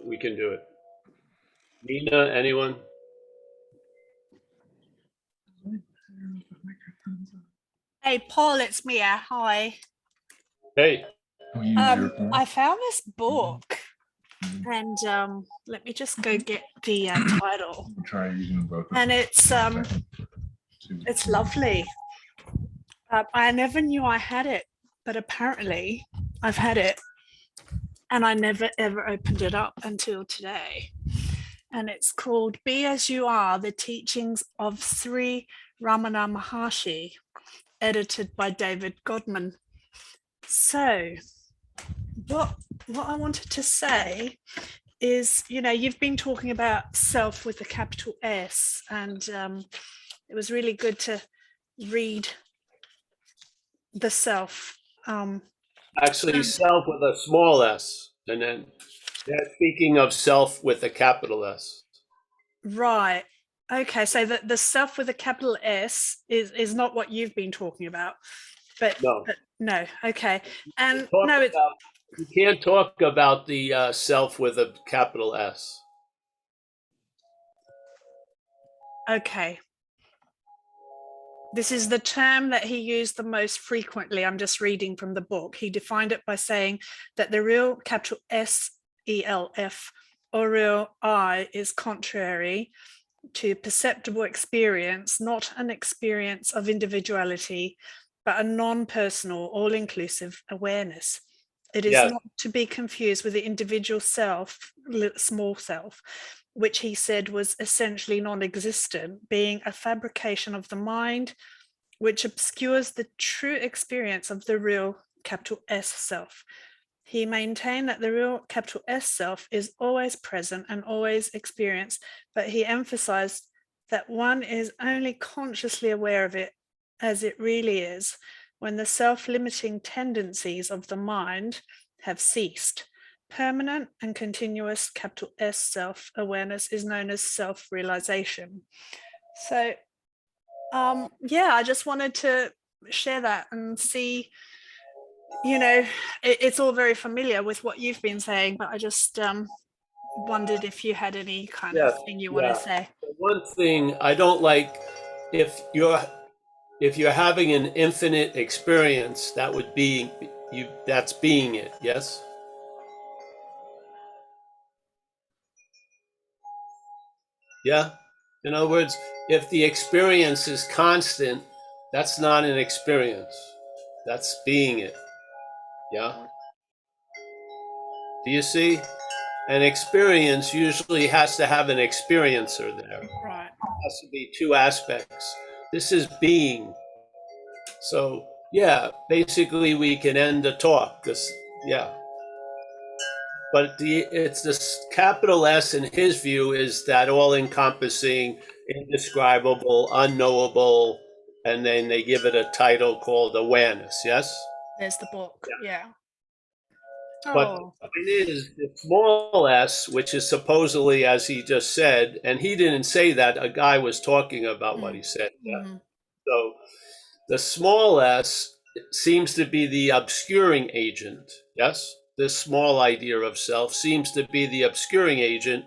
we can do it. Nina, anyone? Hey, Paul, it's Mia. Hi. Hey. I found this book, and let me just go get the title. Try using both. And it's lovely. I never knew I had it, but apparently I've had it, and I never ever opened it up until today. And it's called "Be As You Are: The Teachings of Sri Ramana Maharshi," edited by David Godman. So, what I wanted to say is, you know, you've been talking about self with a capital S, and it was really good to read the self. Actually, self with a small s, and then they're speaking of self with a capital S. Right. Okay, so the self with a capital S is not what you've been talking about, but no. Okay, and no, it's you can't talk about the self with a capital S. Okay. This is the term that he used the most frequently. I'm just reading from the book. He defined it by saying that the real capital S-E-L-F or real I is contrary to perceptible experience, not an experience of individuality, but a non-personal, all-inclusive awareness. It is not to be confused with the individual self, small self, which he said was essentially non-existent, being a fabrication of the mind, which obscures the true experience of the real capital S self. He maintained that the real capital S self is always present and always experienced, but he emphasized that one is only consciously aware of it as it really is when the self-limiting tendencies of the mind have ceased. Permanent and continuous capital S self-awareness is known as self-realization. So, yeah, I just wanted to share that and see, you know, it's all very familiar with what you've been saying, but I just wondered if you had any kind of thing you want to say. One thing I don't like, if you're having an infinite experience, that would be you. That's being it. Yes. Yeah. In other words, if the experience is constant, that's not an experience. That's being it. Yeah. Do you see? An experience usually has to have an experiencer there. Right. It has to be two aspects. This is being. So, yeah, basically we can end the talk. Yeah. But it's this capital S in his view is that all-encompassing, indescribable, unknowable, and then they give it a title called awareness. Yes. There's the book. Yeah. But the point is, the small s, which is supposedly, as he just said, and he didn't say that, a guy was talking about what he said. Yeah. So the small s seems to be the obscuring agent. Yes. This small idea of self seems to be the obscuring agent,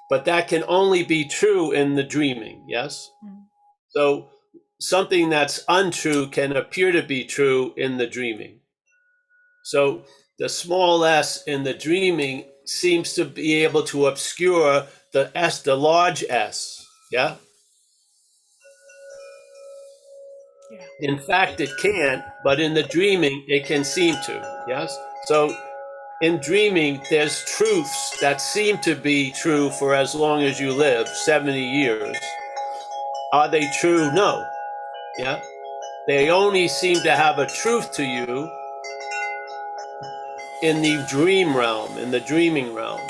but that can only be true in the dreaming. Yes. So something that's untrue can appear to be true in the dreaming. So the small s in the dreaming seems to be able to obscure the S, the large S. Yeah. In fact, it can't, but in the dreaming, it can seem to. Yes. So in dreaming, there's truths that seem to be true for as long as you live, 70 years. Are they true? No. Yeah. They only seem to have a truth to you in the dream realm, in the dreaming realm.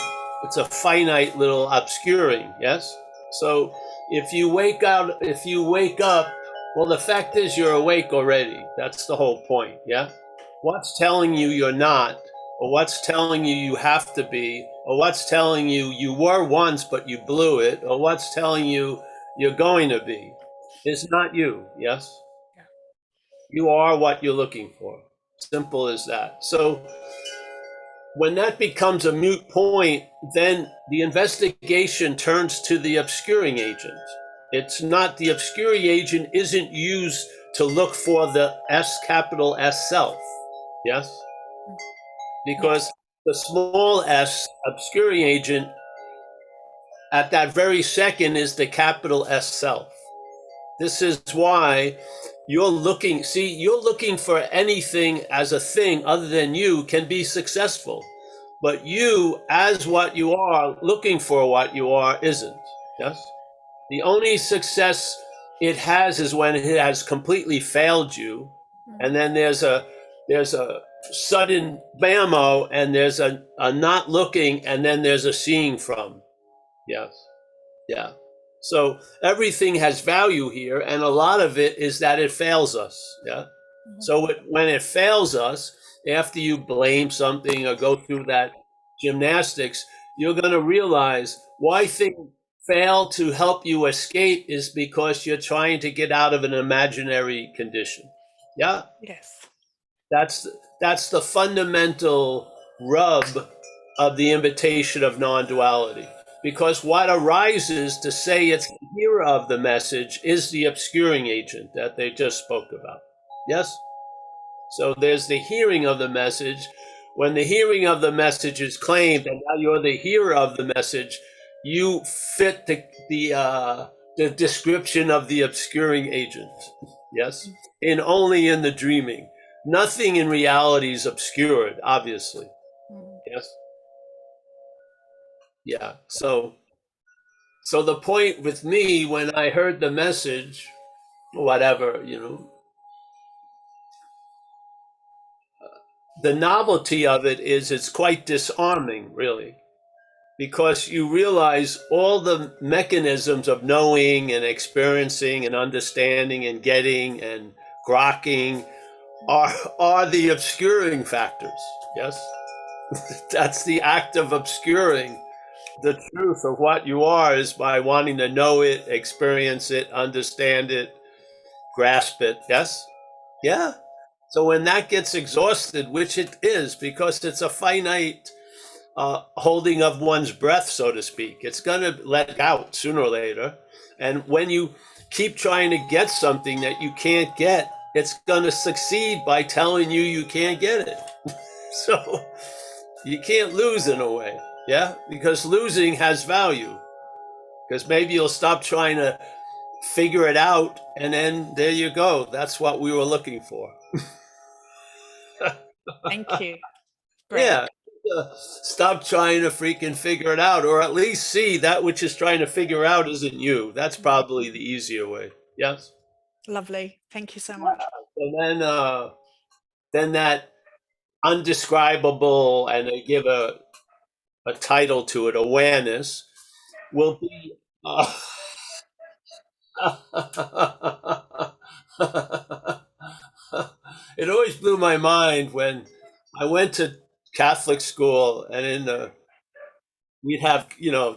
It's a finite little obscuring, yes? So if you wake up, well, the fact is you're awake already. That's the whole point, yeah? What's telling you you're not, or what's telling you you have to be, or what's telling you you were once but you blew it, or what's telling you you're going to be, is not you, yes? You are what you're looking for. Simple as that. So when that becomes a moot point, then the investigation turns to the obscuring agent. It's not, the obscuring agent isn't used to look for the capital S self. Yes? Yes. Because the small s obscuring agent at that very second is the capital S self. This is why you're looking for anything as a thing other than you can be successful. But you, as what you are, looking for what you are, isn't. Yes? The only success it has is when it has completely failed you. And then there's a sudden bammo, and there's a not looking, and then there's a seeing from. Yes. Yeah. So everything has value here, and a lot of it is that it fails us. Yeah. So when it fails us, after you blame something or go through that gymnastics, you're going to realize why things fail to help you escape is because you're trying to get out of an imaginary condition. Yeah. Yes. That's that's the fundamental rub of the invitation of non-duality. Because what arises to say it's the hearer of the message is the obscuring agent that they just spoke about. Yes? So there's the hearing of the message. When the hearing of the message is claimed, and now you're the hearer of the message, you fit the description of the obscuring agent. Yes, and only in the dreaming. Nothing in reality is obscured, obviously. Yes. Yeah. So the point with me when I heard the message, whatever, the novelty of it is it's quite disarming, really, because you realize all the mechanisms of knowing and experiencing and understanding and getting and grokking are the obscuring factors. Yes, that's the act of obscuring the truth of what you are, is by wanting to know it, experience it, understand it, grasp it. Yes, yeah. So when that gets exhausted, which it is, because it's a finite holding of one's breath, so to speak. It's going to let out sooner or later. And when you keep trying to get something that you can't get, it's going to succeed by telling you you can't get it. So you can't lose in a way. Yeah. Because losing has value. Because maybe you'll stop trying to figure it out. And then there you go. That's what we were looking for. Thank you. Great. Yeah. Stop trying to freaking figure it out, or at least see that which is trying to figure out isn't you. That's probably the easier way. Yes. Lovely. Thank you so much. And then that undescribable, and they give a title to it, awareness, will be. It always blew my mind when I went to Catholic school, and we'd have,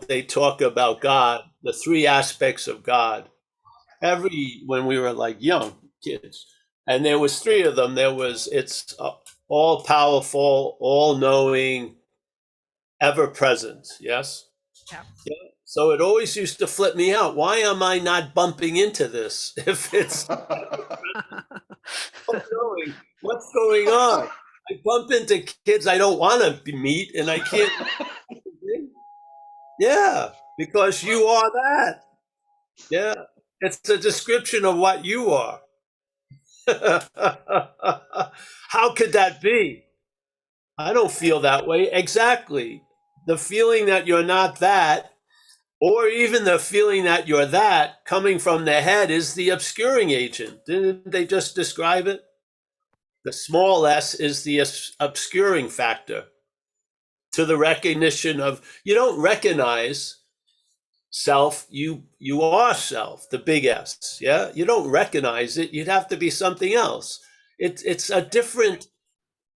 they talk about God, the three aspects of God. When we were like young kids, and there was three of them. It's all powerful, all knowing, ever present. Yes. Yeah. Yeah. So it always used to flip me out. Why am I not bumping into this? If it's all knowing, what's going on? I bump into kids I don't want to meet, and I can't. Yeah, because you are that. Yeah, it's a description of what you are. How could that be? I don't feel that way. Exactly. The feeling that you're not that, or even the feeling that you're that, coming from the head, is the obscuring agent. Didn't they just describe it? The small s is the obscuring factor to the recognition of, you don't recognize self, you are self, the big S. Yeah, you don't recognize it. You'd have to be something else. It's a different.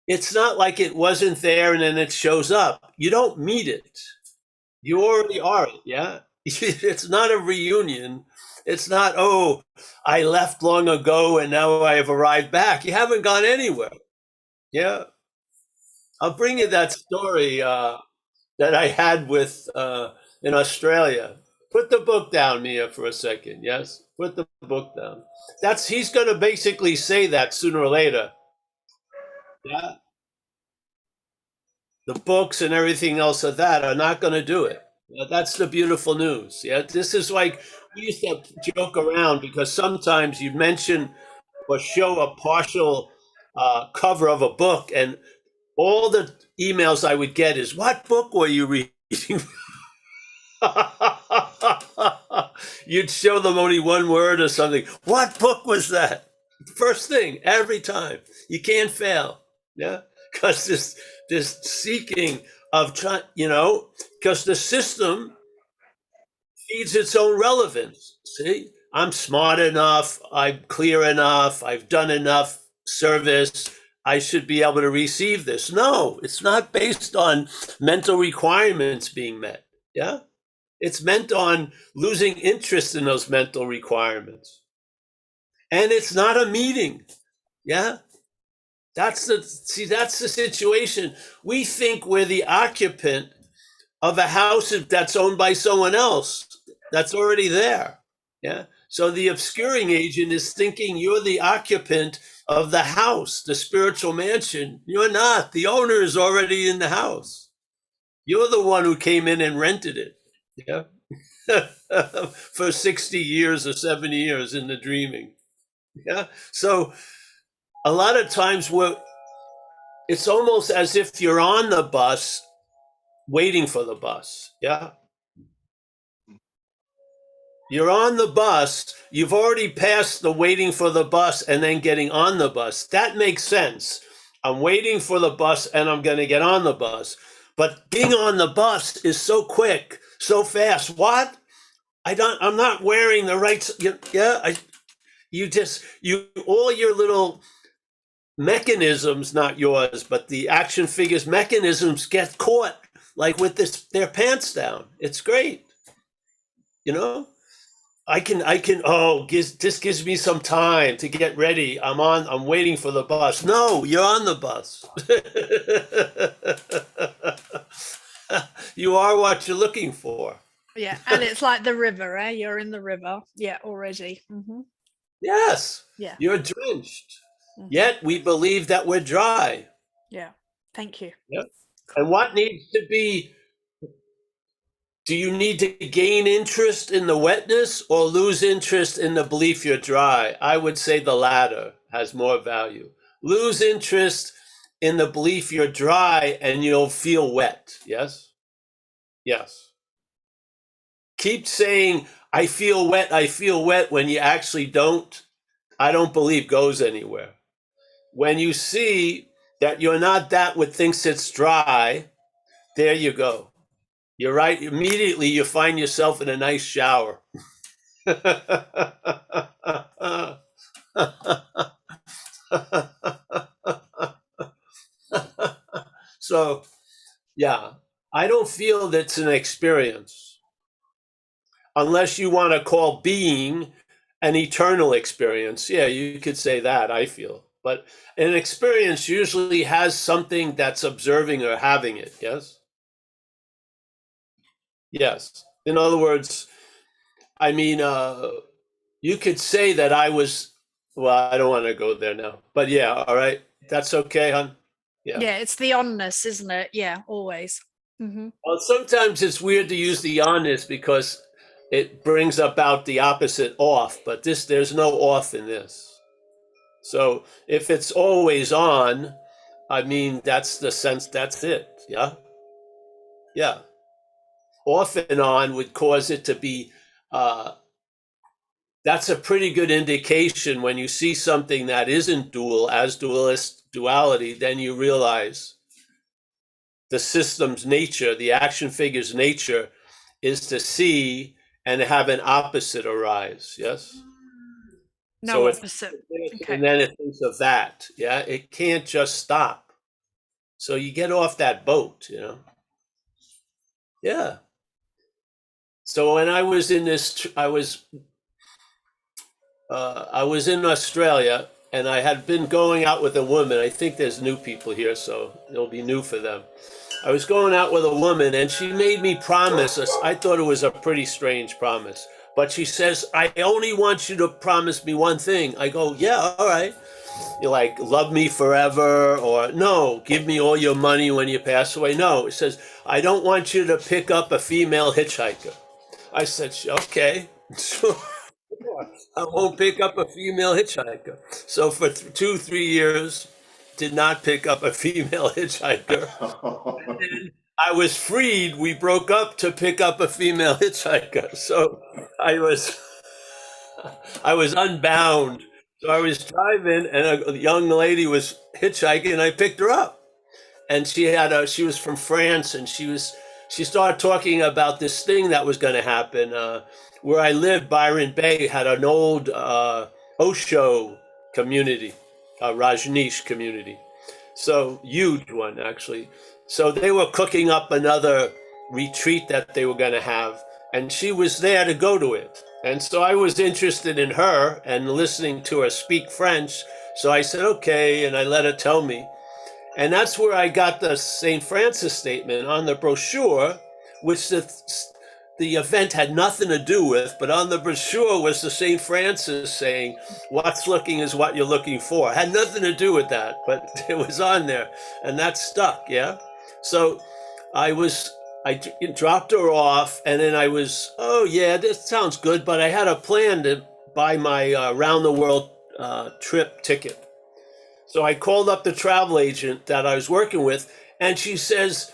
It's not like it wasn't there and then it shows up. You don't meet it. You already are it. Yeah, it's not a reunion. It's not, oh, I left long ago and now I have arrived back. You haven't gone anywhere. Yeah. I'll bring you that story that I had with in Australia. Put the book down, Mia, for a second. Yes, put the book down. That's he's going to basically say that sooner or later. Yeah, the books and everything else of that are not going to do it. That's the beautiful news. Yeah, this is like we used to joke around because sometimes you mention or show a partial cover of a book, and all the emails I would get is, "What book were you reading?" You'd show them only one word or something. What book was that? First thing every time. You can't fail. Yeah, because this seeking of trying, because the system feeds its own relevance. See, I'm smart enough. I'm clear enough. I've done enough service. I should be able to receive this. No, it's not based on mental requirements being met. Yeah. It's meant on losing interest in those mental requirements. And it's not a meeting. Yeah. That's the situation. We think we're the occupant of a house that's owned by someone else that's already there. Yeah. So the obscuring agent is thinking you're the occupant of the house, the spiritual mansion. You're not. The owner is already in the house. You're the one who came in and rented it. Yeah. For 60 years or 70 years in the dreaming. Yeah. So a lot of times it's almost as if you're on the bus waiting for the bus. Yeah. You're on the bus. You've already passed the waiting for the bus and then getting on the bus. That makes sense. I'm waiting for the bus and I'm going to get on the bus. But being on the bus is so quick, so fast. What? I'm not wearing the right. Yeah. All your little mechanisms, not yours, but the action figures mechanisms get caught like with their pants down. It's great. You know, this gives me some time to get ready. I'm waiting for the bus. No, you're on the bus. You are what you're looking for. Yeah, and it's like the river, eh? You're in the river. Yeah, already. Yes, Yeah. you're drenched. Yet we believe that we're dry. Yeah. Thank you. Yeah. Cool. And what needs to be, do you need to gain interest in the wetness or lose interest in the belief you're dry? I would say the latter has more value. Lose interest in the belief you're dry and you'll feel wet. Yes? Yes. Keep saying, I feel wet when you actually don't. I don't believe goes anywhere. When you see that you're not that what thinks it's dry, there you go. You're right. Immediately you find yourself in a nice shower. So, yeah, I don't feel that's an experience unless you want to call being an eternal experience. Yeah, you could say that, I feel. But an experience usually has something that's observing or having it. Yes? Yes. In other words, I mean, you could say that well, I don't want to go there now. But yeah, all right. That's okay, hon. Yeah. Yeah, it's the onness, isn't it? Yeah, always. Well, sometimes it's weird to use the honest because it brings about the opposite off, but there's no off in this. So if it's always on, I mean, that's the sense, that's it. Yeah. Yeah. Off and on would cause it to be, that's a pretty good indication when you see something that isn't duality, then you realize the system's nature, the action figure's nature is to see and have an opposite arise. Yes. No So it's opposite. Okay. and then it thinks of that. Yeah. It can't just stop. So you get off that boat. Yeah. So when I was in this, I was in Australia, and I had been going out with a woman. I think there's new people here, so it'll be new for them. I was going out with a woman, and she made me promise us. I thought it was a pretty strange promise, but she says, "I only want you to promise me one thing." I go, "Yeah, all right." You like love me forever, or no, give me all your money when you pass away. No, it says, "I don't want you to pick up a female hitchhiker." I said, "Okay, sure. I won't pick up a female hitchhiker." So for 2, 3 years, did not pick up a female hitchhiker. And I was freed. We broke up to pick up a female hitchhiker. So I was I was unbound. So I was driving, and a young lady was hitchhiking, and I picked her up. And she was from France, and she started talking about this thing that was going to happen. Where I lived, Byron Bay had an old Osho community, a Rajneesh community. So huge one, actually. So they were cooking up another retreat that they were going to have, and she was there to go to it. And so I was interested in her and listening to her speak French. So I said, okay, and I let her tell me. And that's where I got the St. Francis statement on the brochure, which the event had nothing to do with, but on the brochure was the St. Francis saying, "What's looking is what you're looking for." It had nothing to do with that, but it was on there, and that stuck, yeah? So I dropped her off, and then I was, oh yeah, this sounds good, but I had a plan to buy my round the world trip ticket. So I called up the travel agent that I was working with, and she says,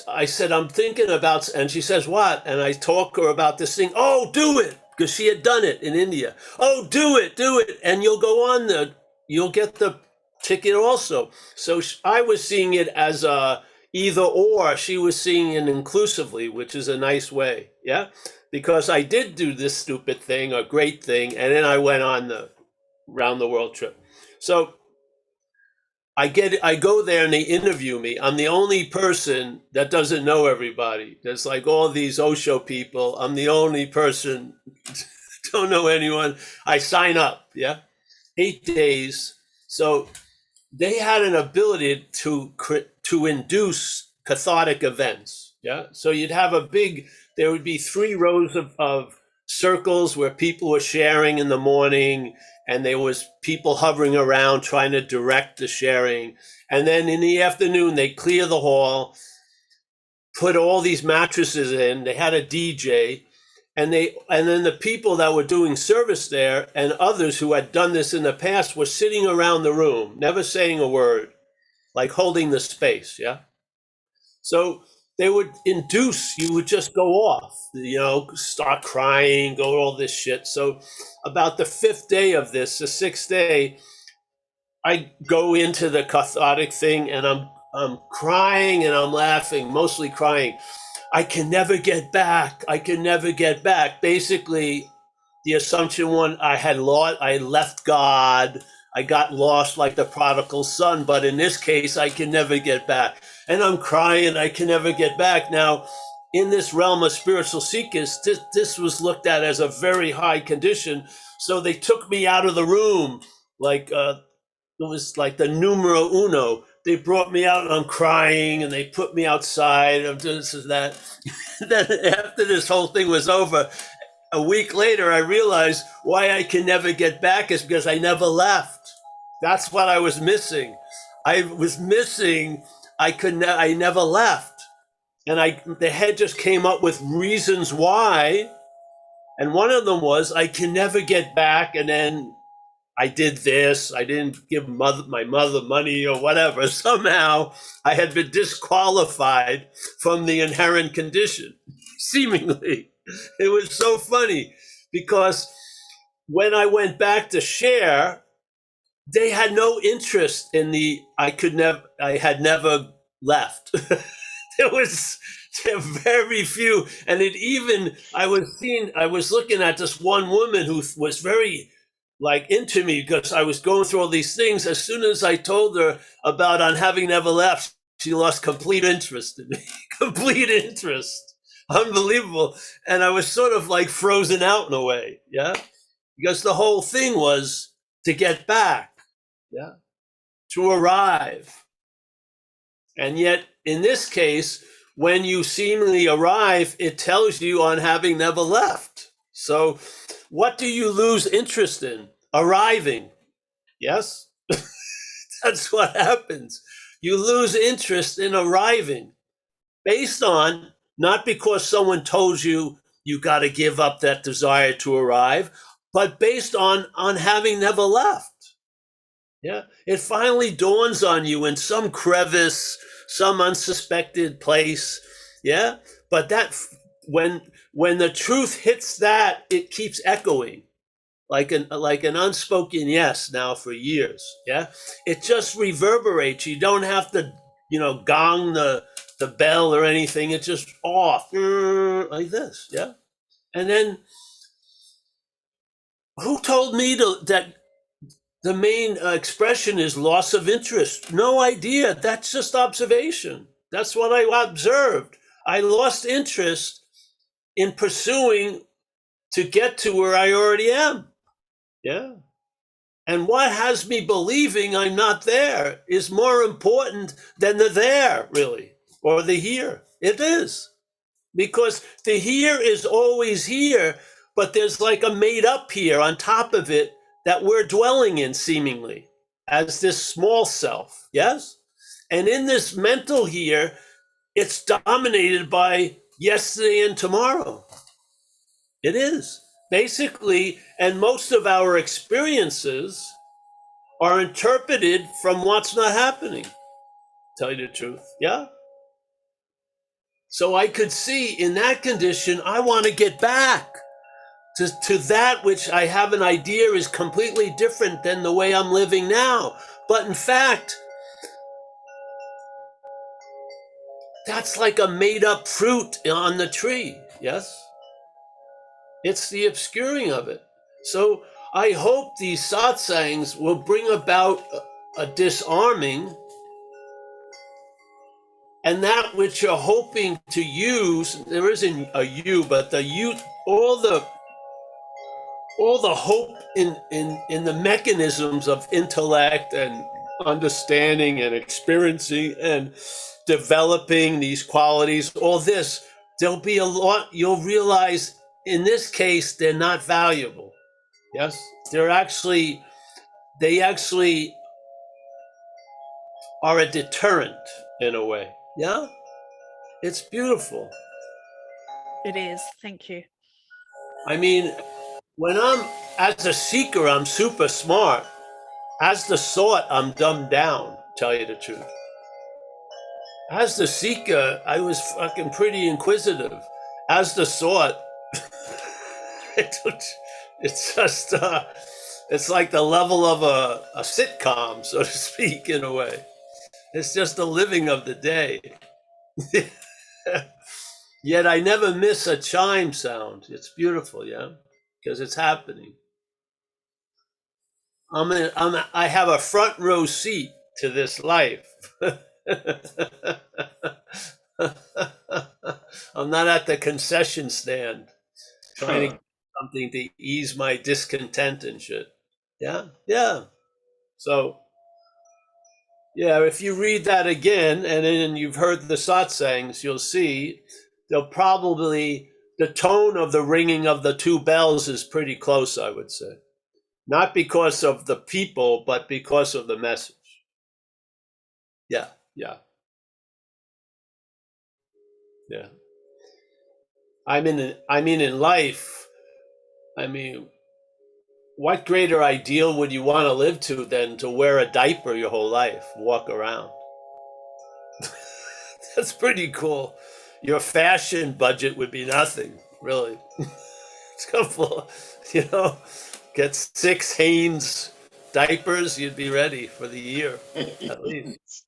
I said, "I'm thinking about," and she says, "What?" And I talk her about this thing. "Oh, do it," because she had done it in India. "Oh, do it, and you'll go on you'll get the ticket also." So I was seeing it as a either or. She was seeing it inclusively, which is a nice way, yeah. Because I did do this stupid thing, a great thing, and then I went on the round the world trip. So I go there and they interview me. I'm the only person that doesn't know everybody. There's like all these Osho people. I'm the only person, don't know anyone. I sign up, yeah. 8 days. So they had an ability to induce cathartic events. Yeah. So you'd have there would be 3 rows of circles where people were sharing in the morning, and there was people hovering around trying to direct the sharing. And then in the afternoon, they clear the hall, put all these mattresses in. They had a DJ, and then the people that were doing service there and others who had done this in the past were sitting around the room, never saying a word, like holding the space, yeah. So they would induce you would just go off, start crying, go all this shit. So about the 5th day of this, the 6th day, I go into the cathartic thing, and I'm crying and I'm laughing, mostly crying. I can never get back. I can never get back. Basically, the assumption one I left God. I got lost like the prodigal son, but in this case, I can never get back. And I'm crying, I can never get back. Now, in this realm of spiritual seekers, this was looked at as a very high condition. So they took me out of the room, like it was like the numero uno. They brought me out and I'm crying, and they put me outside of this and that. Then after this whole thing was over, a week later, I realized why I can never get back is because I never left. That's what I was missing. I was missing. I never left, and the head just came up with reasons why, and one of them was I can never get back, and then I did this. I didn't give my mother money or whatever. Somehow I had been disqualified from the inherent condition, seemingly. It was so funny because when I went back to share, they had no interest in I had never left. There was very few. And I was looking at this one woman who was very like into me because I was going through all these things. As soon as I told her about on having never left, she lost complete interest in me. Complete interest. Unbelievable. And I was sort of like frozen out in a way. Yeah. Because the whole thing was to get back, yeah, to arrive. And yet, in this case, when you seemingly arrive, it tells you on having never left. So, what do you lose interest in? Arriving. Yes? That's what happens. You lose interest in arriving based on, not because someone told you you got to give up that desire to arrive, but based on having never left. Yeah, it finally dawns on you in some crevice, some unsuspected place. Yeah, but that when the truth hits that, it keeps echoing like an unspoken yes now for years. Yeah, it just reverberates. You don't have to gong the bell or anything. It's just off like this. Yeah, and then who told me that the main expression is loss of interest? No idea. That's just observation. That's what I observed. I lost interest in pursuing to get to where I already am. Yeah. And what has me believing I'm not there is more important than the there, really, or the here. It is. Because the here is always here, but there's like a made up here on top of it that we're dwelling in seemingly as this small self. Yes? And in this mental here, it's dominated by yesterday and tomorrow. It is. Basically, and most of our experiences are interpreted from what's not happening. Tell you the truth. Yeah? So I could see in that condition, I want to get back to that which I have an idea is completely different than the way I'm living now. But in fact, that's like a made up fruit on the tree. Yes? It's the obscuring of it. So I hope these satsangs will bring about a disarming, and that which you're hoping to use, there isn't a you, but the you, all the hope in the mechanisms of intellect and understanding and experiencing and developing these qualities, all this, there'll be a lot, you'll realize in this case, they're not valuable. Yes? They actually are a deterrent in a way. Yeah? It's beautiful. It is. Thank you. I mean, when as a seeker, I'm super smart. As the sought, I'm dumbed down, tell you the truth. As the seeker, I was fucking pretty inquisitive. As the sought, it's just, it's like the level of a sitcom, so to speak, in a way. It's just the living of the day. Yet I never miss a chime sound. It's beautiful, yeah? Because it's happening. I have a front row seat to this life. I'm not at the concession stand trying to get something to ease my discontent and shit. Yeah, yeah. So, yeah, if you read that again and then you've heard the satsangs, you'll see they'll probably, the tone of the ringing of the two bells is pretty close, I would say. Not because of the people, but because of the message. Yeah, yeah, yeah. In life, I mean, what greater ideal would you want to live to than to wear a diaper your whole life, walk around? That's pretty cool. Your fashion budget would be nothing, really. It's couple, get 6 Hanes diapers, you'd be ready for the year, at least.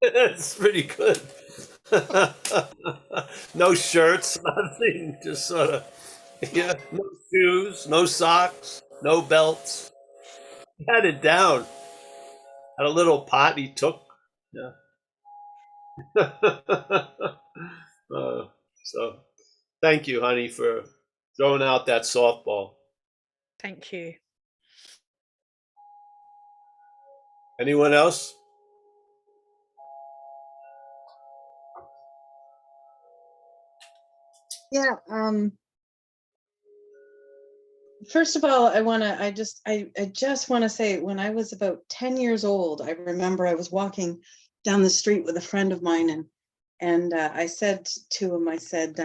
It's pretty good. No shirts, nothing, just sort of, yeah, no shoes, no socks, no belts. He had it down. Had a little pot he took. Yeah. So thank you, honey, for throwing out that softball. Thank you. Anyone else? Yeah. First of all, I just want to say, when I was about 10 years old, I remember I was walking down the street with a friend of mine, and I said to him, I said,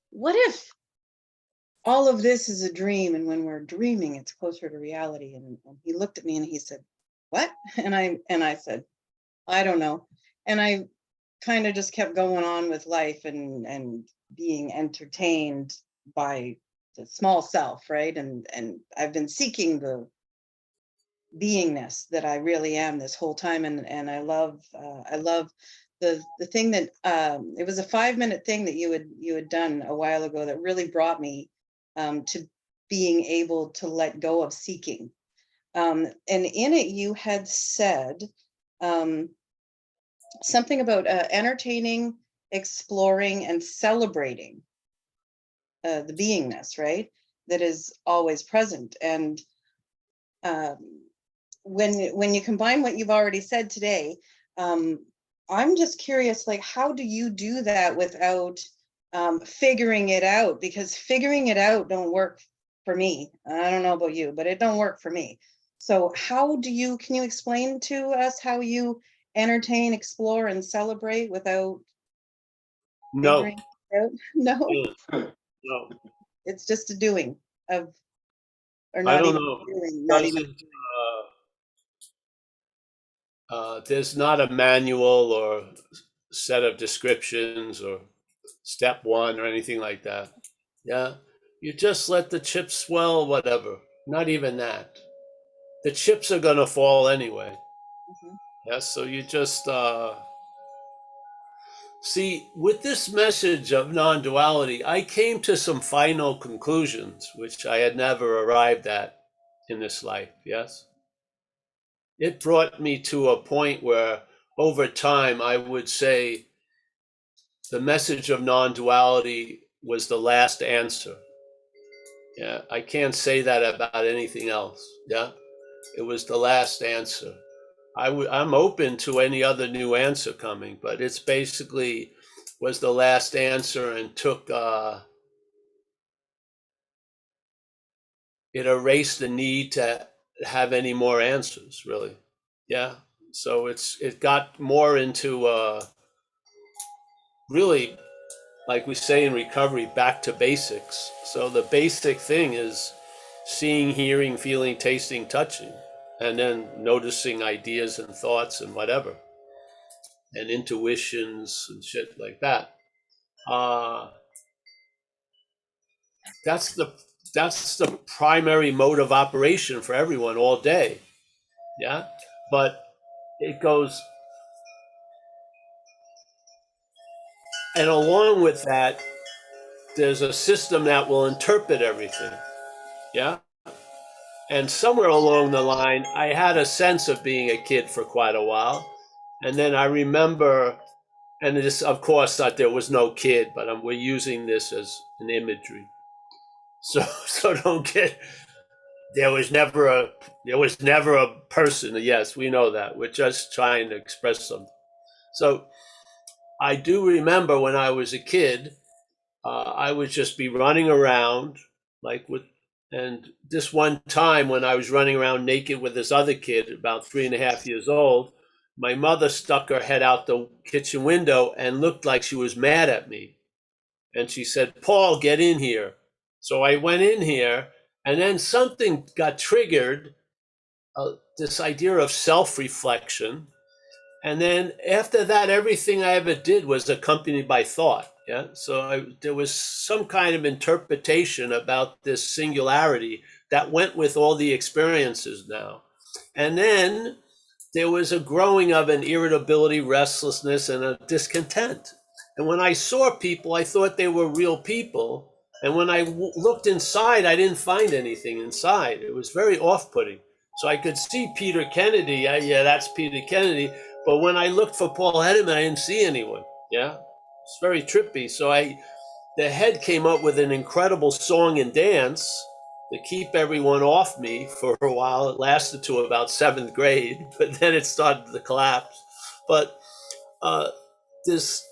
what if all of this is a dream, and when we're dreaming, it's closer to reality? And he looked at me and he said, what? And I said, I don't know. And I kind of just kept going on with life and being entertained by the small self, right? And I've been seeking the beingness that I really am this whole time, and I love the thing that it was a 5-minute thing that you had done a while ago that really brought me to being able to let go of seeking. And in it, you had said something about entertaining, exploring, and celebrating the beingness, right? That is always present. And when you combine what you've already said today, I'm just curious, like, how do you do that without figuring it out? Because figuring it out don't work for me. I don't know about you, but it don't work for me. So can you explain to us how you entertain, explore, and celebrate without No. figuring it out? No, No. it's just a doing of, or I not don't even know. doing, not even. Doesn't there's not a manual or set of descriptions or step one or anything like that. Yeah. You just let the chips swell, whatever. Not even that. The chips are gonna fall anyway. Mhm. Yeah. So you just see, with this message of non-duality, I came to some final conclusions which I had never arrived at in this life. Yes. It brought me to a point where over time I would say the message of non-duality was the last answer. Yeah, I can't say that about anything else. Yeah, it was the last answer. I'm open to any other new answer coming, but it's basically was the last answer and took it erased the need to have any more answers. Really, yeah. So it got more into really, like we say in recovery, back to basics. So the basic thing is seeing, hearing, feeling, tasting, touching, and then noticing ideas and thoughts and whatever, and intuitions and shit like that. Uh, that's the that's the primary mode of operation for everyone all day. Yeah, but it goes, and along with that, there's a system that will interpret everything. Yeah. And somewhere along the line, I had a sense of being a kid for quite a while. And then I remember, and this, of course, that there was no kid, but we're using this as an imagery. So, so don't get, there was never a, there was never a person. Yes, we know that. We're just trying to express something. So I do remember when I was a kid, I would just be running around like with, and this one time when I was running around naked with this other kid about 3.5 years old, my mother stuck her head out the kitchen window and looked like she was mad at me. And she said, Paul, get in here. So I went in here, and then something got triggered, this idea of self reflection. And then after that, everything I ever did was accompanied by thought. Yeah. So there was some kind of interpretation about this singularity that went with all the experiences now. And then there was a growing of an irritability, restlessness, and a discontent. And when I saw people, I thought they were real people. And when I looked inside, I didn't find anything inside. It was very off putting. So I could see Peter Kennedy. Yeah, that's Peter Kennedy. But when I looked for Paul Hedderman, I didn't see anyone. Yeah. It's very trippy. So the head came up with an incredible song and dance to keep everyone off me for a while. It lasted to about 7th grade, but then it started to collapse. But this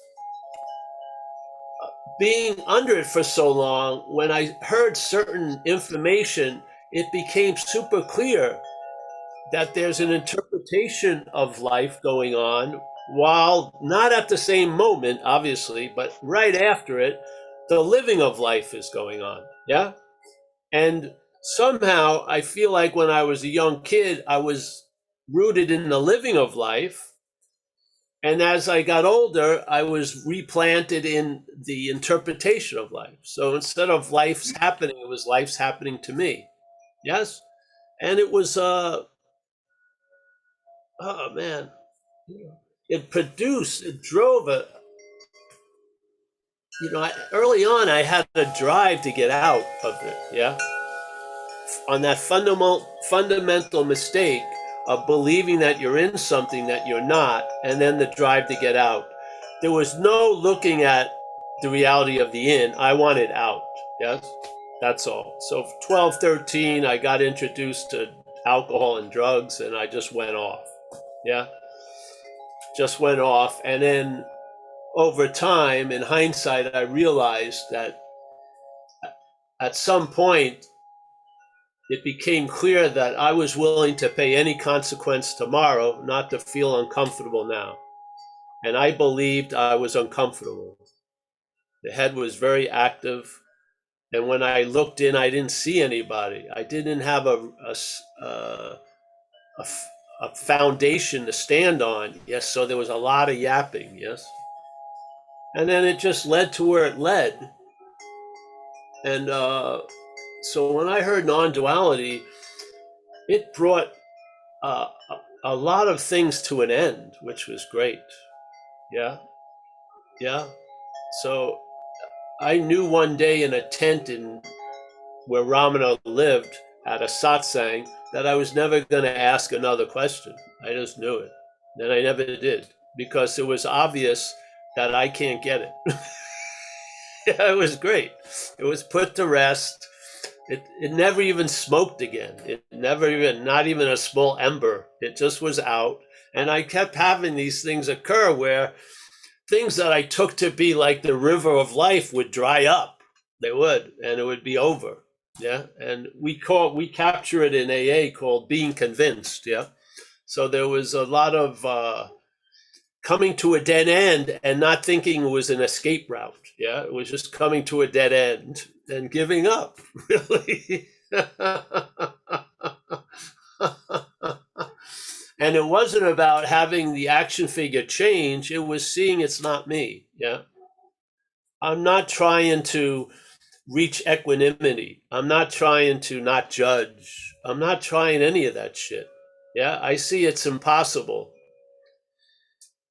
being under it for so long, when I heard certain information, it became super clear that there's an interpretation of life going on, while not at the same moment, obviously, but right after it, the living of life is going on. Yeah. And somehow I feel like when I was a young kid, I was rooted in the living of life. And as I got older, I was replanted in the interpretation of life. So instead of life's happening, it was life's happening to me. Yes. And it was, oh man, it drove early on I had a drive to get out of it. Yeah. On that fundamental mistake of believing that you're in something that you're not, and then the drive to get out. There was no looking at the reality of the in. I wanted out. Yes, that's all. So 12, 13, I got introduced to alcohol and drugs, and I just went off. Yeah, just went off. And then over time, in hindsight, I realized that at some point, it became clear that I was willing to pay any consequence tomorrow not to feel uncomfortable now. And I believed I was uncomfortable. The head was very active. And when I looked in, I didn't see anybody. I didn't have a foundation to stand on. Yes, so there was a lot of yapping. Yes. And then it just led to where it led. And so when I heard non-duality, it brought uh, a lot of things to an end, which was great. Yeah, yeah. So I knew one day in a tent in where Ramana lived at a satsang that I was never going to ask another question. I just knew it. And I never did because it was obvious that I can't get it. Yeah, it was great. It was put to rest. It never even smoked again. It never even, not even a small ember. It just was out. And I kept having these things occur where things that I took to be like the river of life would dry up. They would, and it would be over. Yeah. And we capture it in AA called being convinced. Yeah. So there was a lot of coming to a dead end and not thinking it was an escape route. Yeah. It was just coming to a dead end and giving up, really. And it wasn't about having the action figure change. It was seeing it's not me. Yeah. I'm not trying to reach equanimity. I'm not trying to not judge. I'm not trying any of that shit. Yeah. I see it's impossible.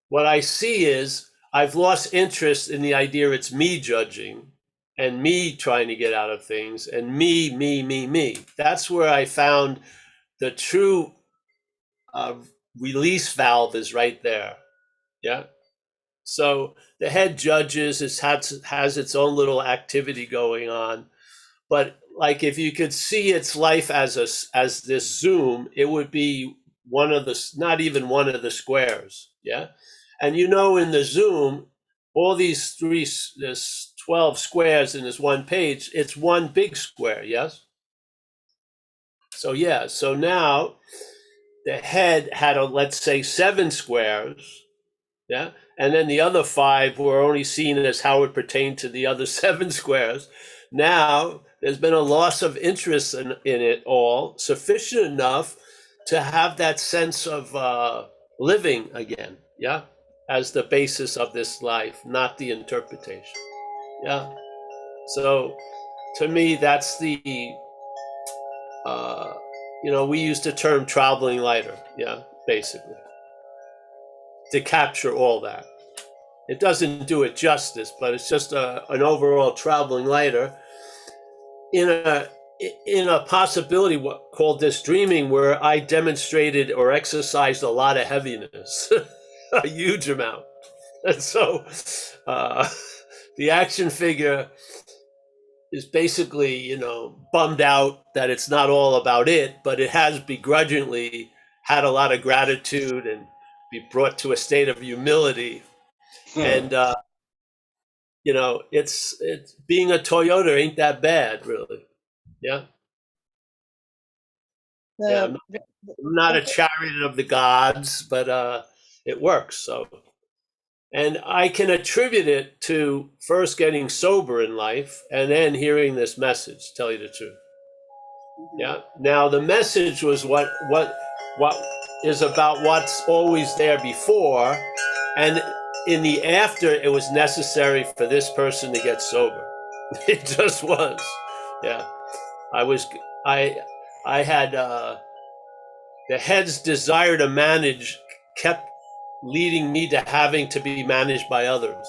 What I see is I've lost interest in the idea it's me judging and me trying to get out of things and me. That's where I found the true release valve is right there. Yeah. So the head judges has its own little activity going on, but like if you could see its life as this zoom, it would be not even one of the squares. Yeah. And in the zoom, all there's 12 squares in this one page. It's one big square. Yes. So yeah. So now the head had let's say 7 squares. Yeah. And then the other 5 were only seen as how it pertained to the other 7 squares. Now there's been a loss of interest in it all, sufficient enough to have that sense of living again. Yeah. As the basis of this life, not the interpretation. Yeah. So to me, that's we use the term traveling lighter. Yeah. Basically. To capture all that. It doesn't do it justice, but it's just an overall traveling lighter in a possibility called this dreaming, where I demonstrated or exercised a lot of heaviness, a huge amount. And so the action figure is basically, bummed out that it's not all about it, but it has begrudgingly had a lot of gratitude and be brought to a state of humility. And it's being a Toyota ain't that bad, really. Yeah, yeah. I'm The, not a chariot of the gods, but it works. So, and I can attribute it to first getting sober in life and then hearing this message. Tell you the truth. Yeah. Now the message was what is about what's always there before, and in the after, it was necessary for this person to get sober. It just was. Yeah. I was. I had the head's desire to manage kept leading me to having to be managed by others.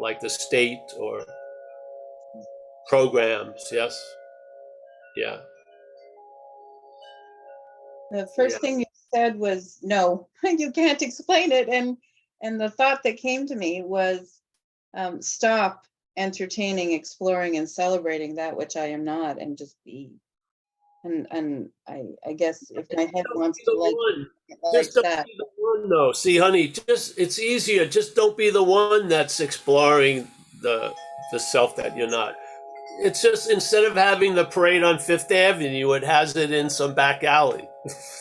Like the state or programs. Yes. Yeah. the Yeah. first thing you said was no, you can't explain it. And the thought that came to me was stop entertaining, exploring, and celebrating that which I am not, and just be. And I guess if my head Don't wants be to the like one. it, it Just likes don't that. be the one, though. See, honey, it's easier. Just don't be the one that's exploring the self that you're not. It's just instead of having the parade on Fifth Avenue, it has it in some back alley.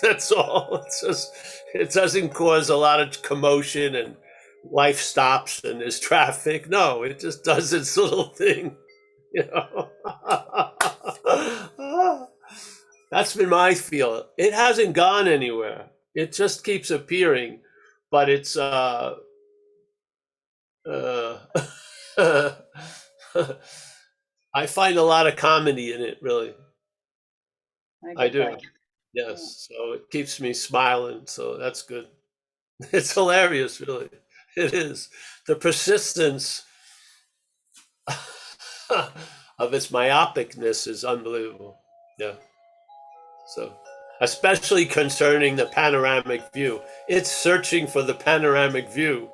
That's all. It doesn't cause a lot of commotion and life stops and there's traffic. No, it just does its little thing. You know. That's been my feel. It hasn't gone anywhere. It just keeps appearing, but it's uh I find a lot of comedy in it, really. I I get do. that. Yeah. Yes. So it keeps me smiling, so that's good. It's hilarious, really. It is. The persistence of its myopicness is unbelievable. Yeah. So, especially concerning the panoramic view, it's searching for the panoramic view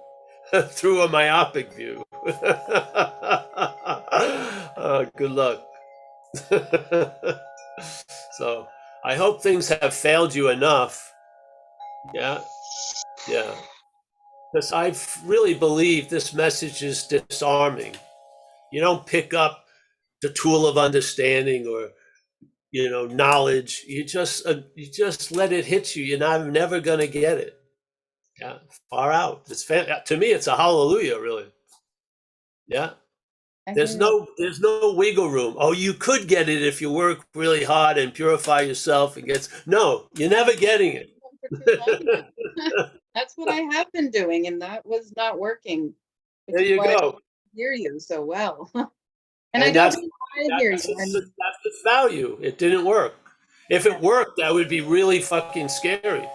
through a myopic view. Good luck. So, I hope things have failed you enough. Yeah, yeah. Because I really believe this message is disarming. You don't pick up the tool of understanding or knowledge. You just let it hit you. You're not never gonna get it. Yeah, far out. To me, it's a hallelujah, really. Yeah, I there's hear you. no there's no wiggle room. Oh, you could get it if you work really hard and purify yourself and gets. No, you're never getting it. For too long now. That's what I have been doing, and that was not working, which There is you why I go. hear you so well. And I And don't that's know why I hear you. that's its value. It didn't work. If Yeah, it worked, that would be really fucking scary.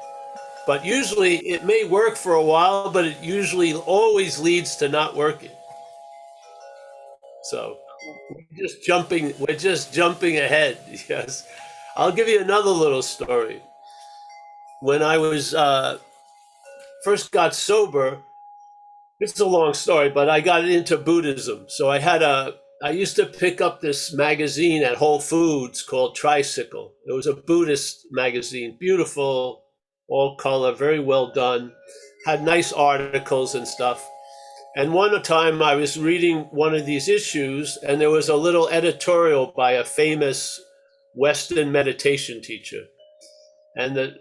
But usually it may work for a while, but it usually always leads to not working. So yeah. we're just jumping ahead. Yes. I'll give you another little story. When I was first got sober, it's a long story, but I got into Buddhism. So I used to pick up this magazine at Whole Foods called Tricycle. It was a Buddhist magazine, beautiful, all color, very well done, had nice articles and stuff. And one time I was reading one of these issues, and there was a little editorial by a famous Western meditation teacher. And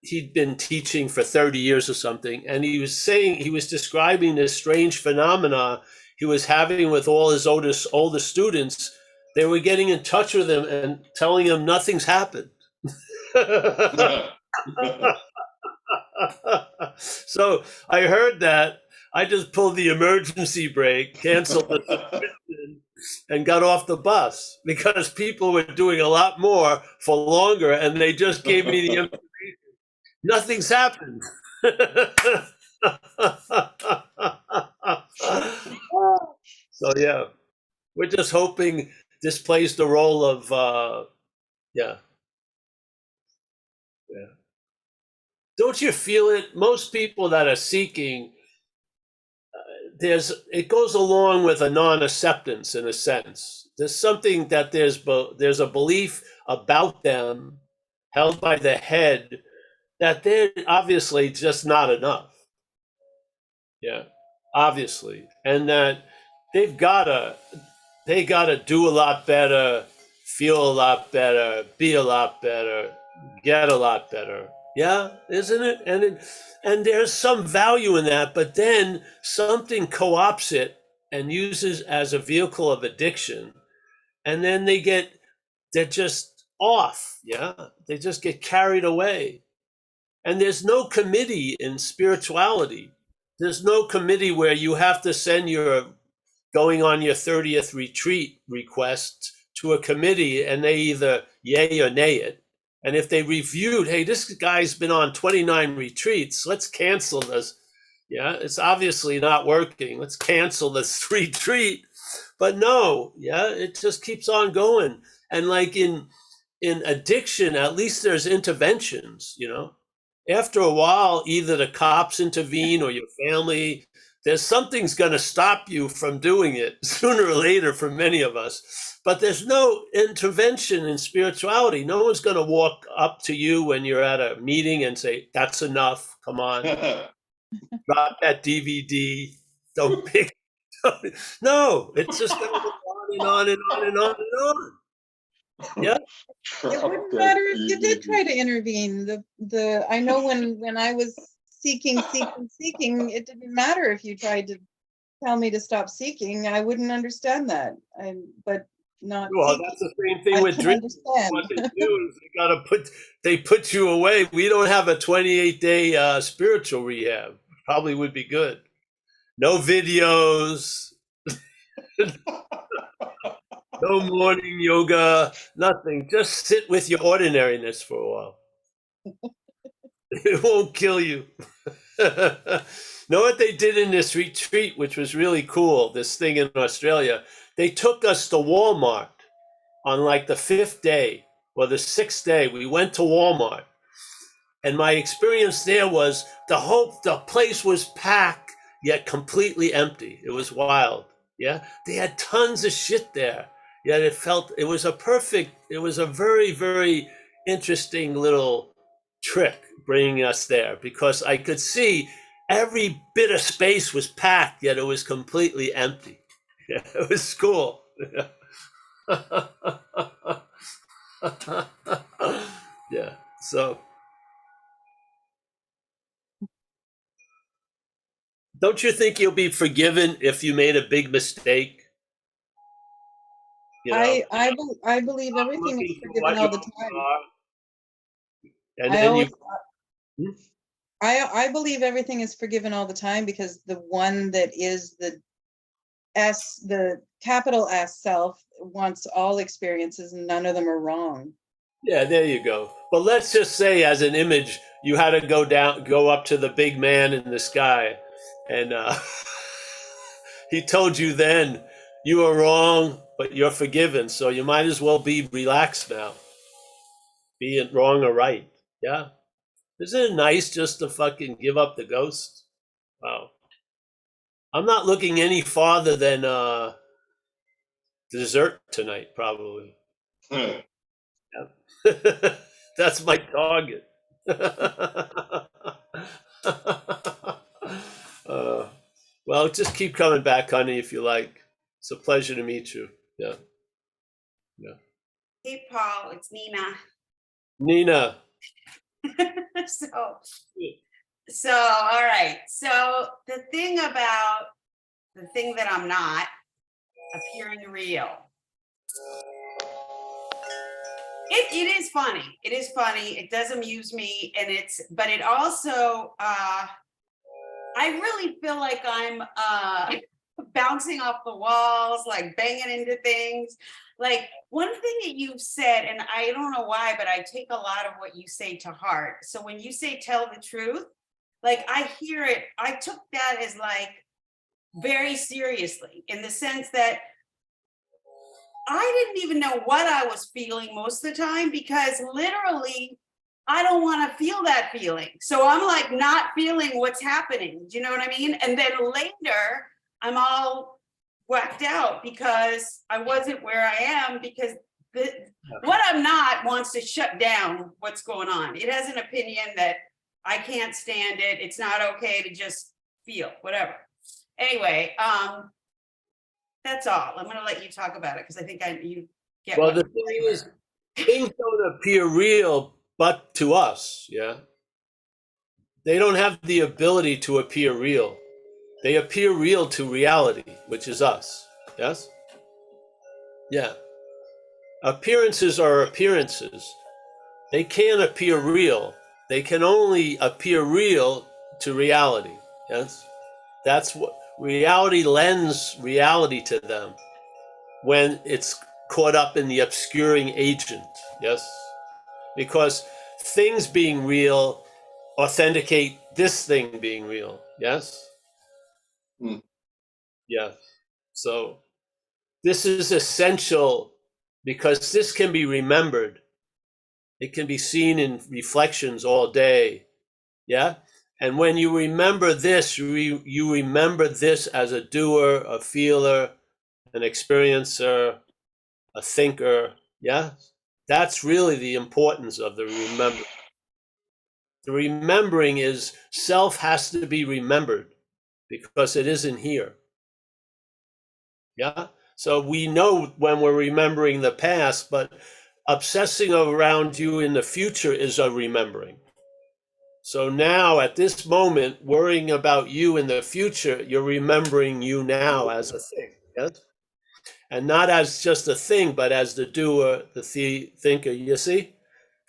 he'd been teaching for 30 years or something. And he was describing this strange phenomena he was having with all his older students. They were getting in touch with him and telling him nothing's happened. So I heard that. I just pulled the emergency brake, canceled the subscription, and got off the bus because people were doing a lot more for longer, and they just gave me the nothing's happened. So yeah, we're just hoping this plays the role of yeah, yeah. Don't you feel it? Most people that are seeking, it goes along with a non-acceptance in a sense. There's something that there's a belief about them held by the head that they're obviously just not enough. Yeah, obviously, and that they've gotta they gotta do a lot better, feel a lot better, be a lot better, get a lot better. Yeah, isn't it? And there's some value in that, but then something co-opts it and uses as a vehicle of addiction, and then they're just off. Yeah, they just get carried away. And there's no committee in spirituality. There's no committee where you have to send your going on your 30th retreat request to a committee and they either yay or nay it. And if they reviewed, hey, this guy's been on 29 retreats, let's cancel this. Yeah, it's obviously not working. Let's cancel this retreat. But no, yeah, it just keeps on going. And like in addiction, at least there's interventions, after a while, either the cops intervene or your family. There's something's going to stop you from doing it sooner or later for many of us. But there's no intervention in spirituality. No one's going to walk up to you when you're at a meeting and say, that's enough. Come on. Drop that DVD. Don't pick. No, it's just going to go on and on and on and on and on. Yeah. It wouldn't matter if you did try to intervene. I know when I was seeking, it didn't matter if you tried to tell me to stop seeking. I wouldn't understand that. But not. Well, seeking, that's the same thing with drinking. What they do is they put you away. We don't have a 28-day spiritual rehab. Probably would be good. No videos. No morning yoga, nothing. Just sit with your ordinariness for a while. It won't kill you. Know what they did in this retreat, which was really cool, this thing in Australia? They took us to Walmart on like the 5th day or the 6th day. We went to Walmart. And my experience there was the place was packed, yet completely empty. It was wild. Yeah. They had tons of shit there. Yet it was a very, very interesting little trick bringing us there because I could see every bit of space was packed, yet it was completely empty. Yeah, it was cool. Yeah. So don't you think you'll be forgiven if you made a big mistake? I believe everything is forgiven all the time. And then I believe everything is forgiven all the time because the one that is the capital S self wants all experiences and none of them are wrong. Yeah, there you go. But let's just say as an image, you had to go up to the big man in the sky and he told you then you were wrong, but you're forgiven. So you might as well be relaxed now. Be it wrong or right. Yeah. Isn't it nice just to fucking give up the ghost? Wow. I'm not looking any farther than dessert tonight, probably. Yeah. That's my target. Well, just keep coming back, honey, if you like. It's a pleasure to meet you. Yeah. Yeah. Hey, Paul, it's Nina. Nina. So, all right. So the thing that I'm not appearing real. It is funny. It is funny. It does amuse me. But it also, I really feel like I'm bouncing off the walls, like banging into things. Like one thing that you've said, and I don't know why, but I take a lot of what you say to heart. So when you say tell the truth, like I hear it, I took that as like very seriously in the sense that I didn't even know what I was feeling most of the time because literally I don't want to feel that feeling. So I'm like not feeling what's happening. Do you know what I mean? And then later I'm all whacked out because I wasn't where I am, because what I'm not wants to shut down what's going on. It has an opinion that I can't stand it. It's not okay to just feel whatever. Anyway, that's all. I'm going to let you talk about it because I think you get. Well, the thing is, things don't appear real, but to us, yeah. They don't have the ability to appear real. They appear real to reality, which is us. Yes? Yeah. Appearances are appearances. They can't appear real. They can only appear real to reality. Yes? That's what reality lends reality to them when it's caught up in the obscuring agent. Yes? Because things being real authenticate this thing being real. Yes? Yeah. So this is essential because this can be remembered. It can be seen in reflections all day. Yeah. And when you remember this, you remember this as a doer, a feeler, an experiencer, a thinker. Yeah. That's really the importance of the remember. The remembering is self has to be remembered because it isn't here. Yeah. So we know when we're remembering the past, but obsessing around you in the future is a remembering. So now at this moment, worrying about you in the future, you're remembering you now as a thing. Yes. And not as just a thing, but as the doer, the thinker, you see?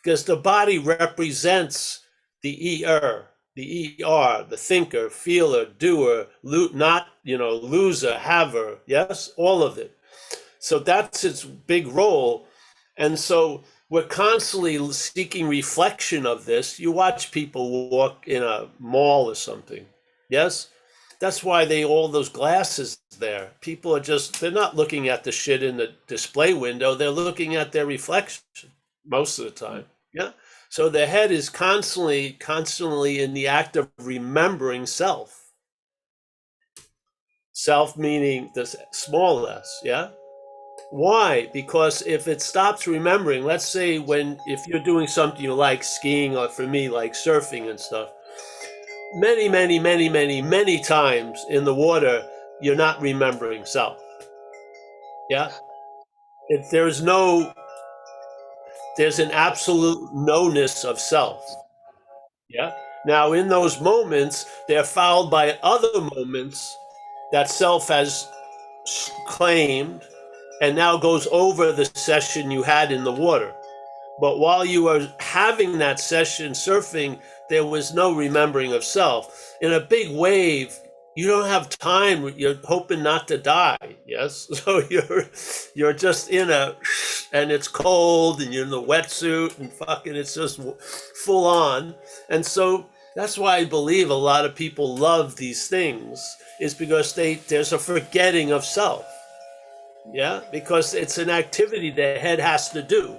Because the body represents the the thinker, feeler, doer, not, loser, haver, yes, all of it. So that's its big role. And so we're constantly seeking reflection of this. You watch people walk in a mall or something, yes? That's why all those glasses there. People they're not looking at the shit in the display window. They're looking at their reflection most of the time. Yeah. So the head is constantly in the act of remembering self. Self meaning the small s, yeah? Why? Because if it stops remembering, let's say if you're doing something you like, skiing, or for me, like surfing and stuff, many times in the water, you're not remembering self. Yeah? If there's an absolute no-ness of self. Yeah. Now, in those moments, they're followed by other moments that self has claimed and now goes over the session you had in the water. But while you were having that session surfing, there was no remembering of self. In a big wave, you don't have time. You're hoping not to die. Yes. So you're just and it's cold and you're in the wetsuit and fucking, it's just full on. And so that's why I believe a lot of people love these things, is because there's a forgetting of self. Yeah. Because it's an activity the head has to do.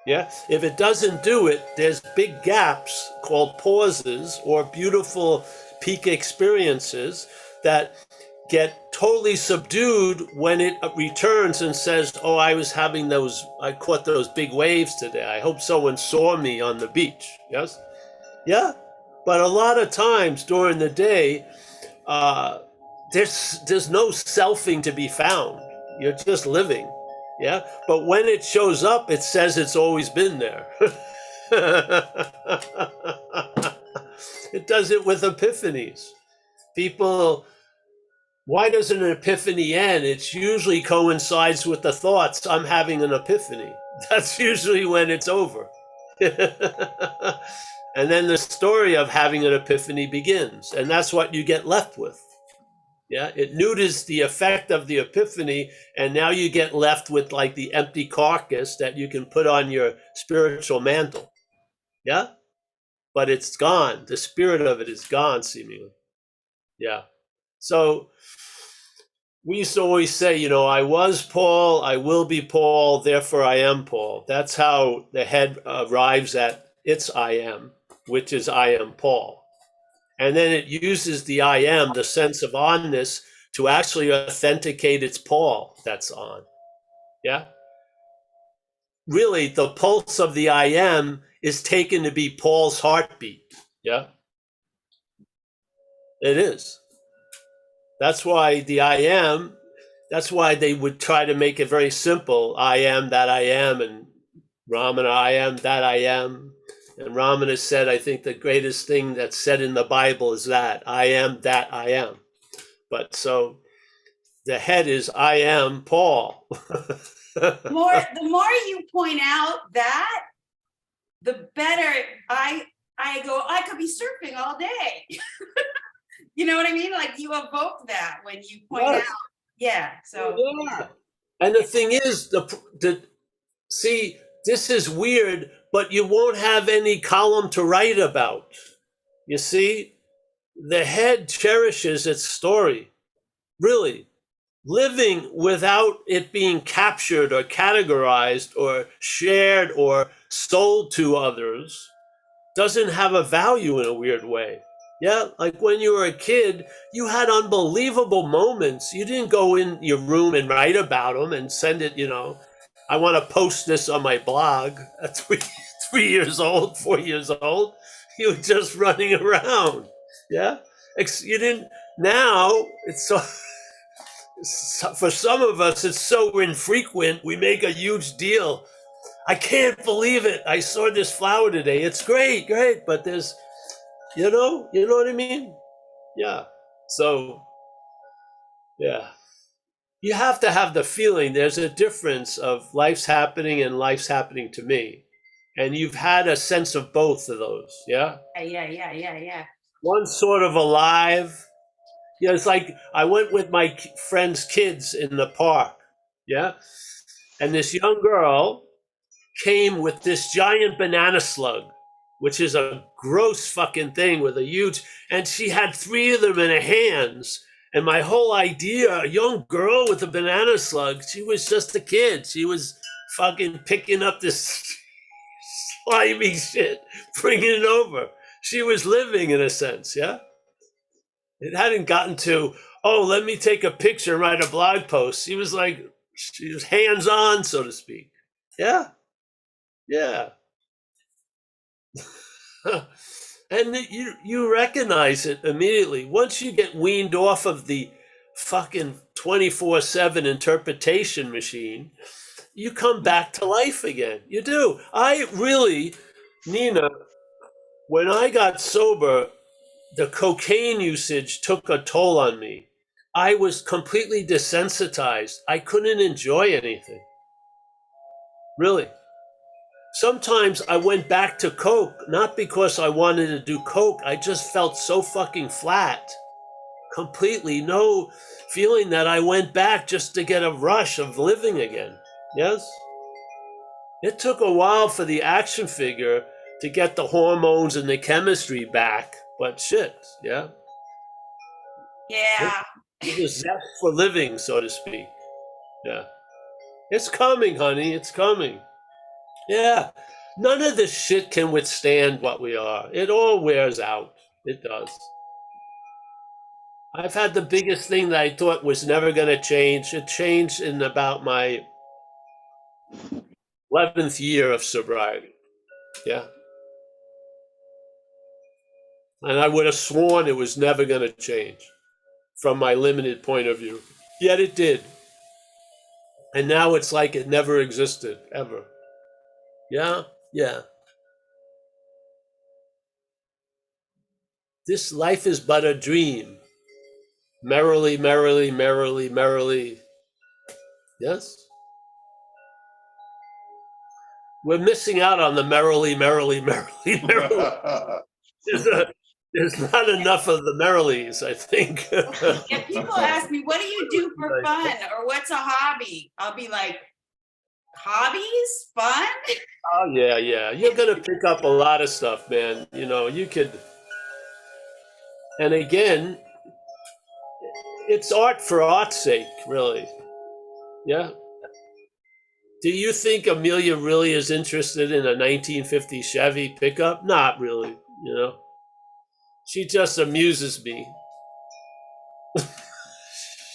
Yeah. If it doesn't do it, there's big gaps called pauses or beautiful peak experiences that get totally subdued when it returns and says, oh, I caught those big waves today. I hope someone saw me on the beach. Yes. Yeah. But a lot of times during the day, there's no selfing to be found. You're just living. Yeah. But when it shows up, it says it's always been there. It does it with epiphanies. People, why doesn't an epiphany end? It usually coincides with the thoughts, I'm having an epiphany. That's usually when it's over. And then the story of having an epiphany begins. And that's what you get left with. Yeah, it neuters the effect of the epiphany, and now you get left with like the empty carcass that you can put on your spiritual mantle. Yeah, but it's gone. The spirit of it is gone, seemingly. Yeah. So we used to always say, I was Paul, I will be Paul, therefore I am Paul. That's how the head arrives at its I am, which is I am Paul. And then it uses the I am, the sense of onness, to actually authenticate it's Paul that's on. Yeah. Really, the pulse of the I am is taken to be Paul's heartbeat. Yeah. It is. That's why the I am, that's why they would try to make it very simple. I am that I am, and Ramana, I am that I am. And Ramana said, I think the greatest thing that's said in the Bible is that I am that I am. But so the head is I am Paul. The more you point out that, the better I go, I could be surfing all day. You know what I mean? Like you evoke that when you point out. Yeah. So yeah. And the thing is, see, this is weird, but you won't have any column to write about. You see, the head cherishes its story, really. Living without it being captured or categorized or shared or sold to others doesn't have a value in a weird way. Yeah, like when you were a kid, you had unbelievable moments. You didn't go in your room and write about them and send it, I want to post this on my blog at 3 years old, 4 years old. You were just running around. Yeah. You didn't, now it's so, for some of us, it's so infrequent, we make a huge deal. I can't believe it. I saw this flower today. It's great, but there's, you know what I mean? Yeah. So, yeah. You have to have the feeling there's a difference of life's happening and life's happening to me. And you've had a sense of both of those, yeah? yeah. One's sort of alive. Yeah, it's like I went with my friend's kids in the park, yeah? And this young girl came with this giant banana slug, which is a gross fucking thing with a huge, and she had 3 of them in her hands. And my whole idea, a young girl with a banana slug, she was just a kid. She was fucking picking up this slimy shit, bringing it over. She was living in a sense, yeah? It hadn't gotten to, oh, let me take a picture and write a blog post. She was hands on, so to speak. Yeah. Yeah. And you recognize it immediately. Once you get weaned off of the fucking 24/7 interpretation machine, you come back to life again. You do. I really, Nina, when I got sober, the cocaine usage took a toll on me. I was completely desensitized. I couldn't enjoy anything. Really. Sometimes I went back to coke, not because I wanted to do coke. I just felt so fucking flat. Completely no feeling that I went back just to get a rush of living again. Yes? It took a while for the action figure to get the hormones and the chemistry back, but shit, yeah? Yeah. The zest for living, so to speak. Yeah. It's coming, honey. It's coming. Yeah. None of this shit can withstand what we are. It all wears out. It does. I've had the biggest thing that I thought was never going to change. It changed in about my 11th year of sobriety. Yeah. And I would have sworn it was never going to change from my limited point of view. Yet it did. And now it's like it never existed, ever. Yeah? Yeah. This life is but a dream. Merrily, merrily, merrily, merrily. Yes? We're missing out on the merrily, merrily, merrily, merrily. There's not enough of the merrilies, I think. If people ask me, what do you do for fun? Or what's a hobby? I'll be like, hobbies? Fun? Oh, yeah. You're going to pick up a lot of stuff, man. You could. And again, it's art for art's sake, really. Yeah. Do you think Amelia really is interested in a 1950 Chevy pickup? Not really, She just amuses me.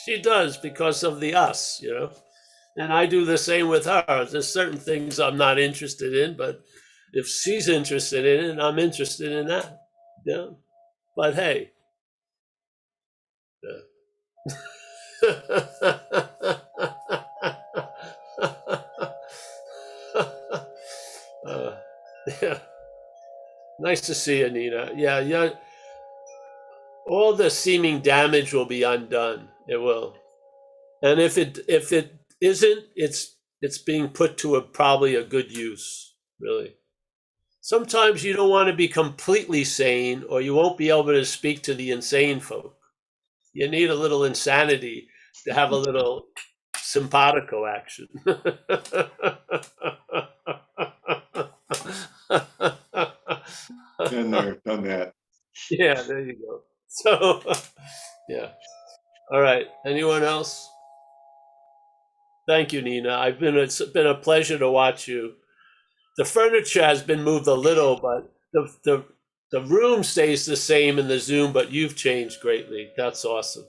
She does because of the us, you know. And I do the same with her. There's certain things I'm not interested in, but if she's interested in it, I'm interested in that. Yeah. But hey. Yeah. Nice to see you, Nina. Yeah, yeah. All the seeming damage will be undone. It will. And if it isn't, it's being put to probably a good use, really. Sometimes you don't want to be completely sane, or you won't be able to speak to the insane folk. You need a little insanity to have a little simpatico action. Been there, done that. Yeah, there you go. So, yeah. All right. Anyone else? Thank you, Nina. It's been a pleasure to watch you. The furniture has been moved a little, but the room stays the same in the Zoom, but you've changed greatly. That's awesome.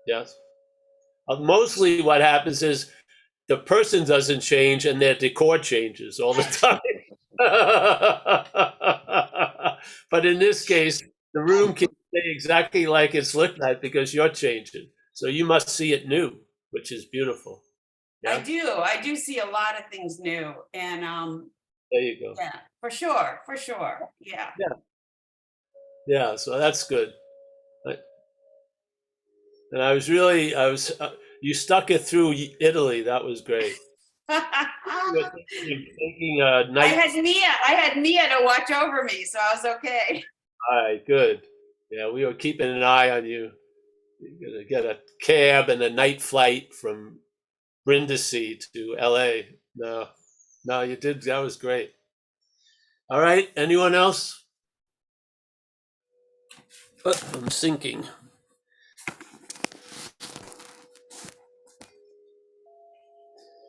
Yes. Mostly what happens is the person doesn't change and their decor changes all the time. But in this case, the room can stay exactly like it's looked at because you're changing. So you must see it new, which is beautiful. Yeah? I do see a lot of things new, and There you go. yeah, for sure, yeah. Yeah, so that's good. And you stuck it through Italy. That was great. You were taking a I night. had Mia to watch over me, so I was okay. All right, good. Yeah, we were keeping an eye on you. You're gonna get a cab and a night flight from Brindisi to LA. No, you did. That was great. All right. Anyone else? Oh, I'm sinking.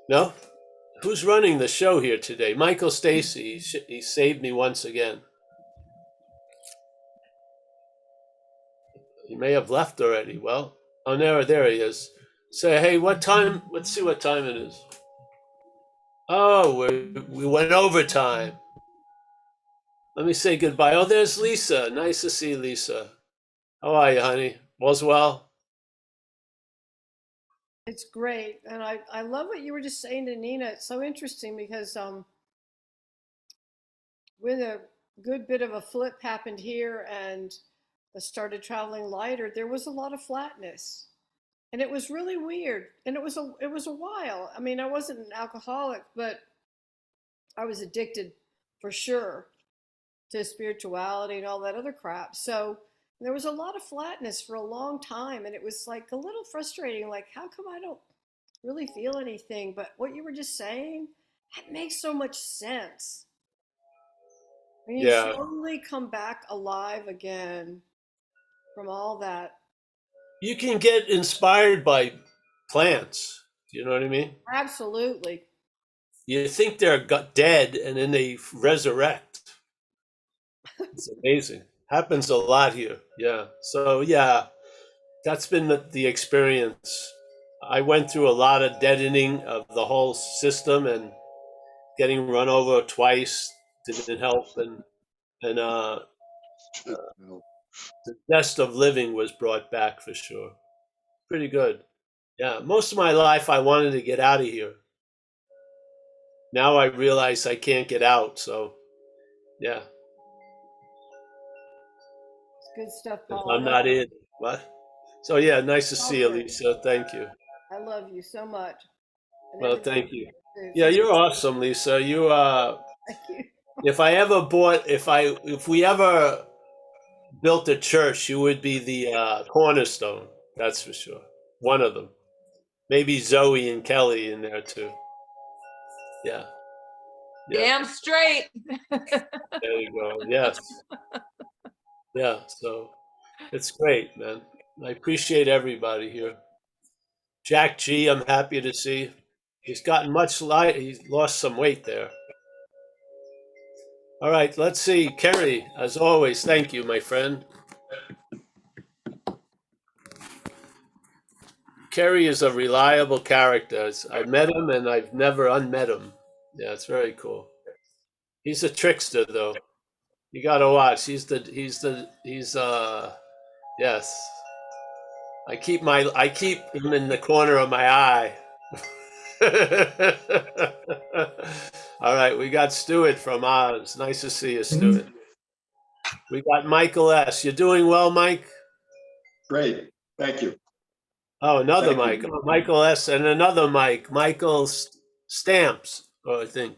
No? Who's running the show here today? Michael Stacy. He saved me once again. He may have left already. Well, oh, there he is. Say, hey, what time? Let's see what time it is. Oh, we went overtime. Let me say goodbye. Oh, there's Lisa. Nice to see Lisa. How are you, honey? All's well? It's great. And I love what you were just saying to Nina. It's so interesting because when a good bit of a flip happened here and I started traveling lighter, there was a lot of flatness. And it was really weird. And it was a while. I mean, I wasn't an alcoholic, but I was addicted for sure to spirituality and all that other crap. So there was a lot of flatness for a long time. And it was like a little frustrating. Like, how come I don't really feel anything? But what you were just saying, that makes so much sense. When you Yeah. slowly come back alive again from all that. You can get inspired by plants. Do you know what I mean? Absolutely. You think they're dead and then they resurrect. It's amazing. Happens a lot here. Yeah. So, yeah, that's been the experience. I went through a lot of deadening of the whole system, and getting run over twice didn't help. And the zest of living was brought back for sure. Pretty good. Yeah. Most of my life, I wanted to get out of here. Now I realize I can't get out. So, yeah, It's good stuff, 'cause Paul. I'm not in. What? So, yeah, nice to see you, Welcome. Lisa. Thank you. I love you so much. And Well, everybody thank you. too. Yeah, you're awesome, Lisa. Thank you. If we ever built a church, you would be the cornerstone. That's for sure. One of them. Maybe Zoe and Kelly in there too. Yeah. Yeah. Damn straight. There you go. Yes. Yeah. So it's great, man. I appreciate everybody here. Jack G, I'm happy to see. He's gotten much light. He's lost some weight there. All right, let's see. Kerry, as always, thank you, my friend. Kerry is a reliable character. I met him and I've never unmet him. Yeah, it's very cool. He's a trickster though. You gotta watch. He's yes. I keep him in the corner of my eye. All right, we got Stuart from Oz. Nice to see you, Stuart. We got Michael S. You doing well, Mike? Great, thank you. Oh, another Thank Mike. Oh, Michael S. and another Mike. Michael Stamps, I think.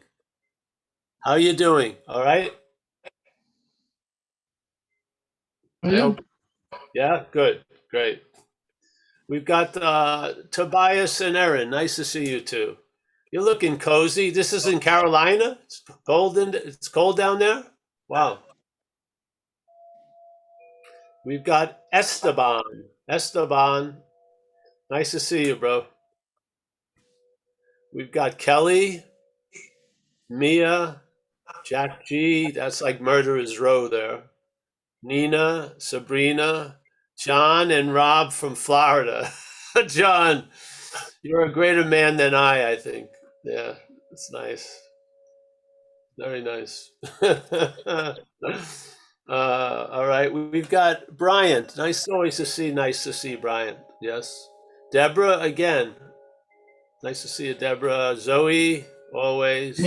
How you doing? All right? I hope. Yeah, good. Great. We've got Tobias and Erin. Nice to see you too. You're looking cozy. This is in Carolina. It's cold down there. Wow. We've got Esteban. Esteban. Nice to see you, bro. We've got Kelly, Mia, Jack G. That's like Murderer's Row there. Nina, Sabrina, John, and Rob from Florida. John, you're a greater man than I think. Yeah, it's nice. Very nice. All right, we've got Brian. Nice to see Brian. Yes. Deborah again. Nice to see you, Deborah. Zoe, always.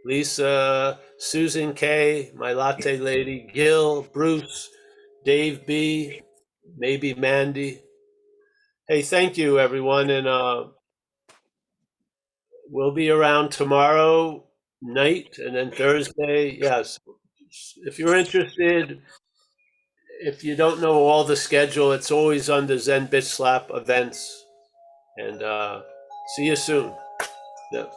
Lisa, Susan K, my latte lady, Gil, Bruce, Dave B, maybe Mandy. Hey, thank you, everyone, and we'll be around tomorrow night and then Thursday. Yes, if you're interested, if you don't know all the schedule, it's always under Zen Bitch Slap events. And see you soon. Yep.